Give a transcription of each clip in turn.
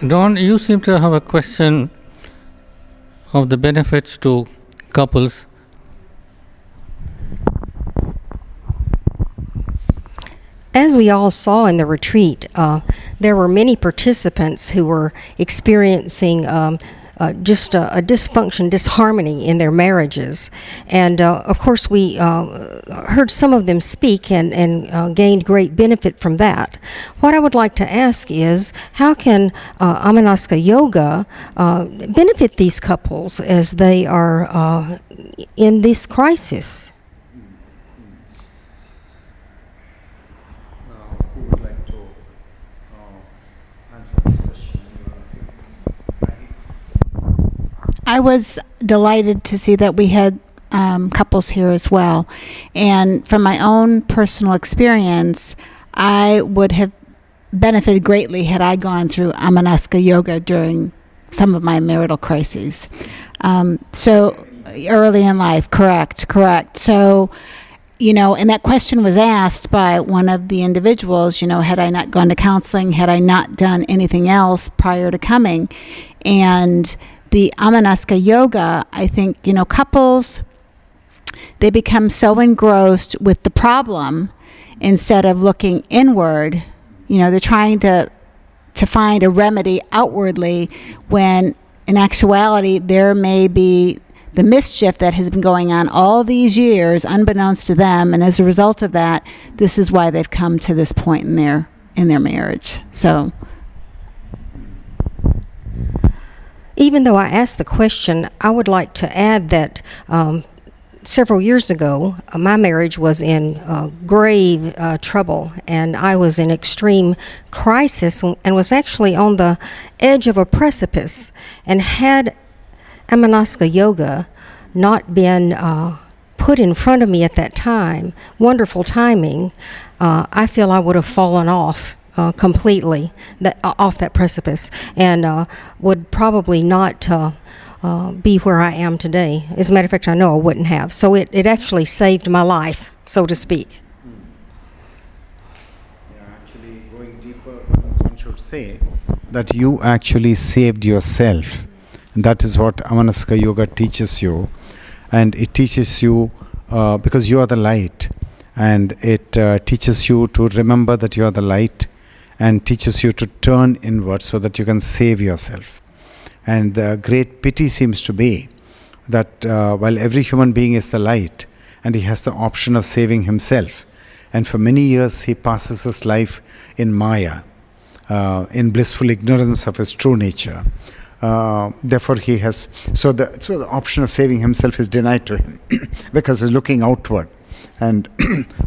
Don, you seem to have a question of the benefits to couples. As we all saw in the retreat, there were many participants who were experiencing just a dysfunction, disharmony in their marriages. And of course, we heard some of them speak and gained great benefit from that. What I would like to ask is, how can Amanaska Yoga benefit these couples as they are in this crisis? Who would like to answer the question? I was delighted to see that we had couples here as well. And from my own personal experience, I would have benefited greatly had I gone through Amanaska Yoga during some of my marital crises. So early in life, correct. So, and that question was asked by one of the individuals, had I not gone to counseling, had I not done anything else prior to coming. And the Amanaska Yoga, I think, couples, they become so engrossed with the problem instead of looking inward. They're trying to find a remedy outwardly when in actuality there may be the mischief that has been going on all these years unbeknownst to them, and as a result of that, this is why they've come to this point in their marriage. So even though I asked the question, I would like to add that several years ago, my marriage was in grave trouble, and I was in extreme crisis and was actually on the edge of a precipice. And had Amanaska Yoga not been put in front of me at that time, wonderful timing, I feel I would have fallen off completely off that precipice, and would probably not be where I am today. As a matter of fact, I know I wouldn't have. So it actually saved my life, so to speak. Actually, going deeper, one should say that you actually saved yourself. And that is what Amanaska Yoga teaches you. And it teaches you because you are the light. And it teaches you to remember that you are the light, and teaches you to turn inward so that you can save yourself. And the great pity seems to be that while every human being is the light, and he has the option of saving himself, and for many years he passes his life in Maya, in blissful ignorance of his true nature. Therefore he has, so the option of saving himself is denied to him because he's looking outward and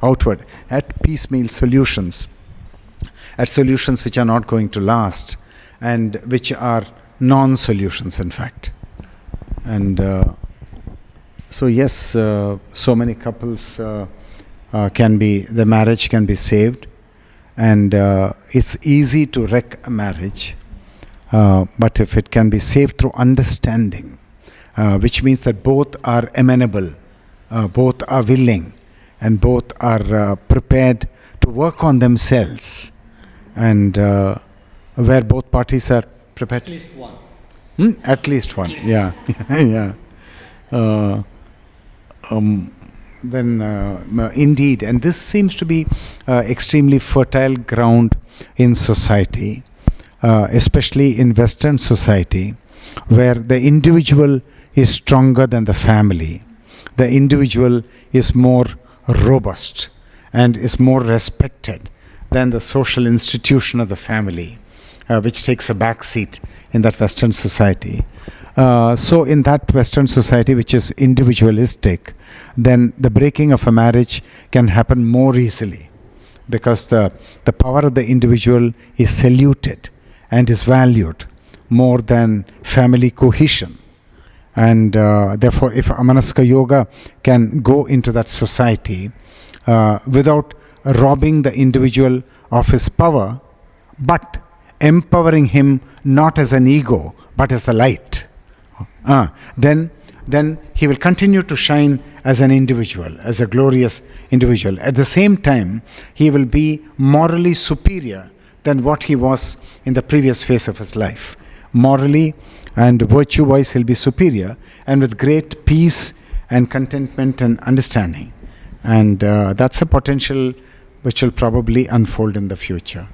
outward at piecemeal solutions, at solutions which are not going to last, and which are non-solutions in fact. And so yes, so many couples the marriage can be saved, and it's easy to wreck a marriage, but if it can be saved through understanding, which means that both are amenable, both are willing, and both are prepared to work on themselves, and where both parties are prepared. At least one. At least one, yeah. Yeah. Then indeed, and this seems to be extremely fertile ground in society, especially in Western society, where the individual is stronger than the family. The individual is more robust and is more respected than the social institution of the family, which takes a back seat in that Western society. So in that Western society, which is individualistic, then the breaking of a marriage can happen more easily, because the power of the individual is saluted and is valued more than family cohesion. And therefore, if Amanaska Yoga can go into that society without robbing the individual of his power, but empowering him not as an ego, but as the light, then he will continue to shine as an individual, as a glorious individual. At the same time, he will be morally superior than what he was in the previous phase of his life. Morally and virtue-wise, he'll be superior, and with great peace and contentment and understanding. And that's a potential which will probably unfold in the future.